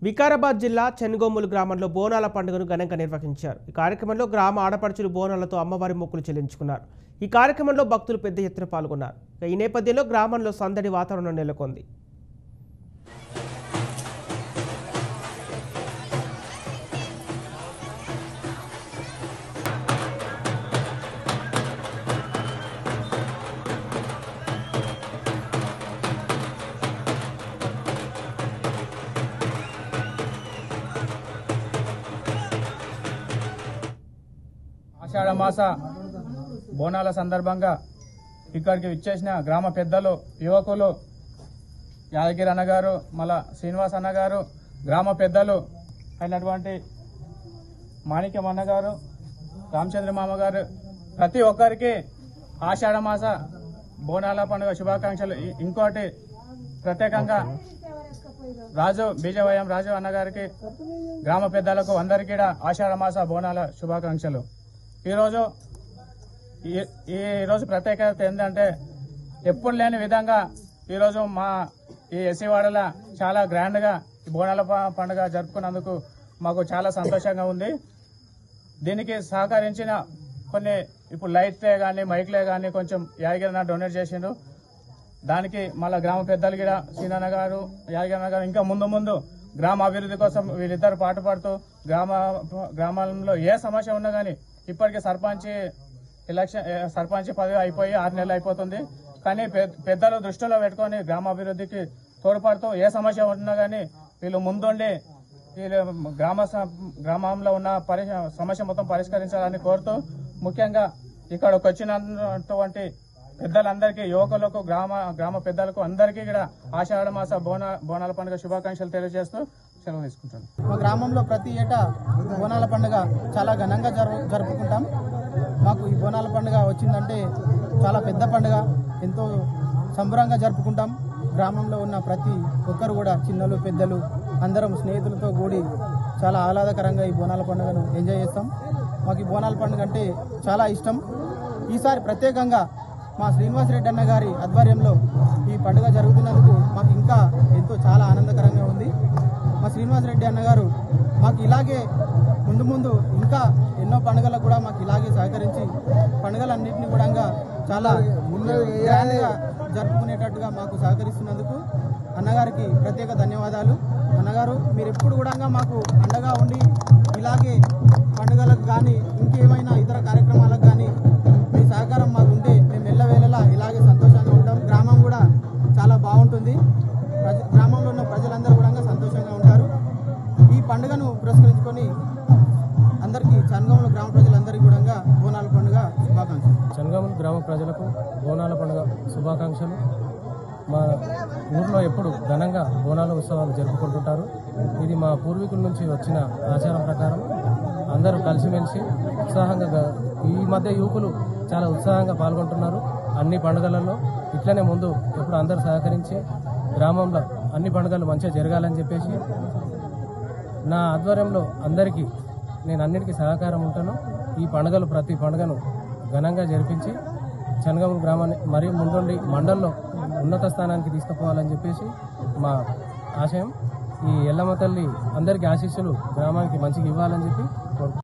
వికారాబాద్ జిల్లా చెన్గోములు గ్రామంలో బోనాల పండుగను ఘనంగా నిర్వహించారు. ఈ కార్యక్రమంలో గ్రామ ఆడపడుచులు బోనాలతో అమ్మవారి మొక్కులు చెల్లించుకున్నారు. ఈ కార్యక్రమంలో భక్తులు పెద్ద ఎత్తున పాల్గొన్నారు. ఈ నేపథ్యంలో గ్రామంలో సందడి వాతావరణం నెలకొంది. ఆషాఢమాస బోనాల సందర్భంగా ఇక్కడికి విచ్చేసిన గ్రామ పెద్దలు, యువకులు, యాదగిరి అన్నగారు, మళ్ళా శ్రీనివాస్ అన్నగారు, గ్రామ పెద్దలు అయినటువంటి మాణిక్యం అన్నగారు, రామచంద్ర మామ గారు, ప్రతి ఒక్కరికి ఆషాఢమాస బోనాల పండుగ శుభాకాంక్షలు. ఇంకోటి ప్రత్యేకంగా బీజవయం రాజు అన్నగారికి, గ్రామ పెద్దలకు అందరికీ ఆషాఢమాస బోనాల శుభాకాంక్షలు. ఈరోజు ప్రత్యేకత ఏంటంటే ఎప్పుడు లేని విధంగా ఈరోజు మా ఈ ఎస్సీవాడల చాలా గ్రాండ్గా బోనాల పండుగ జరుపుకున్నందుకు మాకు చాలా సంతోషంగా ఉంది. దీనికి సహకరించిన కొన్ని ఇప్పుడు లైట్లే కానీ మైక్లే కానీ కొంచెం యాదగిరి డొనేట్ చేసిండు. దానికి మళ్ళీ గ్రామ పెద్దలు కూడా సీనన్న గారు, యాదగిరి గారు ఇంకా ముందు గ్రామ అభివృద్ధి కోసం వీళ్ళిద్దరు పాటుపడుతూ గ్రామాలలో ఏ సమస్య ఉన్నా కానీ ఇప్పటికే సర్పంచ్ పదవి అయిపోయి 6 నెలలు అయిపోతుంది. కానీ పెద్దలు దృష్టిలో పెట్టుకుని గ్రామాభివృద్ధికి తోడ్పడుతూ ఏ సమస్య ఉన్నా కానీ వీళ్ళు ముందుండి వీళ్ళు గ్రామంలో ఉన్న సమస్య మొత్తం పరిష్కరించాలని కోరుతూ, ముఖ్యంగా ఇక్కడికి వచ్చినటువంటి పెద్దలందరికీ, యువకులకు, గ్రామ పెద్దలకు అందరికీ కూడా ఆషాఢమాస బోనాల పండుగ శుభాకాంక్షలు తెలియజేస్తూ సెలవు తీసుకుంటాను. మా గ్రామంలో ప్రతి ఏటా బోనాల పండుగ చాలా ఘనంగా జరుపుకుంటాం. మాకు ఈ బోనాల పండుగ వచ్చిందంటే చాలా పెద్ద పండుగ, ఎంతో సంబరంగా జరుపుకుంటాం. గ్రామంలో ఉన్న ప్రతి ఒక్కరు కూడా, చిన్నలు పెద్దలు అందరం స్నేహితులతో కూడి చాలా ఆహ్లాదకరంగా ఈ బోనాల పండుగను ఎంజాయ్ చేస్తాం. మాకు ఈ బోనాల పండుగ అంటే చాలా ఇష్టం. ఈసారి ప్రత్యేకంగా మా శ్రీనివాస్ రెడ్డి అన్న గారి ఆధ్వర్యంలో ఈ పండుగ జరుగుతున్నందుకు మాకు ఇంకా ఎంతో చాలా ఆనందకరంగా ఉంది. మా శ్రీనివాస్ రెడ్డి అన్నగారు మాకు ఇలాగే ముందు ఇంకా ఎన్నో పండుగలకు కూడా మాకు ఇలాగే సహకరించి పండుగలన్నింటినీ కూడా చాలా గ్రాండ్గా జరుపుకునేటట్టుగా మాకు సహకరిస్తున్నందుకు అన్నగారికి ప్రత్యేక ధన్యవాదాలు. అన్నగారు, మీరు ఎప్పుడు కూడా మాకు అండగా ఉండి ఇలాగే పండుగలకు కానీ ఇంకేమైనా ఇతర కార్యక్రమాలకు కానీ మీ సహకారం మాకు ఉంటే మేము ఎల్లవేళలా ఇలాగే సంతోషంగా ఉంటాం. గ్రామం కూడా చాలా బాగుంటుంది. గ్రామంలో ఉన్న ప్రజలందరూ కూడా సంతోషంగా ఉంటారు. ఈ పండుగను పురస్కరించుకొని అందరికీ చెన్గోములు గ్రామ ప్రజలందరికీ కూడా బోనాల పండుగ శుభాకాంక్షలు. చెన్గోములు గ్రామ ప్రజలకు బోనాల పండుగ శుభాకాంక్షలు. మా ఊర్లో ఎప్పుడు ఘనంగా బోనాల ఉత్సవాలు జరుపుకుంటుంటారు. ఇది మా పూర్వీకుల నుంచి వచ్చిన ఆచారం ప్రకారం అందరూ కలిసిమెలిసి ఉత్సాహంగా, ఈ మధ్య యువకులు చాలా ఉత్సాహంగా పాల్గొంటున్నారు అన్ని పండుగలలో. ఇట్లనే ముందు ఎప్పుడు అందరూ సహకరించి గ్రామంలో అన్ని పండుగలు మంచిగా జరగాలని చెప్పేసి నా ఆధ్వర్యంలో అందరికీ నేను అన్నిటికీ సహకారం ఉంటాను. ఈ పండుగలు ప్రతి పండుగను ఘనంగా జరిపించి చెన్గోములు గ్రామాన్ని మరీ ముందుండి మండలంలో ఉన్నత స్థానానికి తీసుకుపోవాలని చెప్పేసి మా ఆశయం. ఈ ఎల్లమ్మ తల్లి అందరికీ ఆశీస్సులు గ్రామానికి మంచిగా ఇవ్వాలని చెప్పి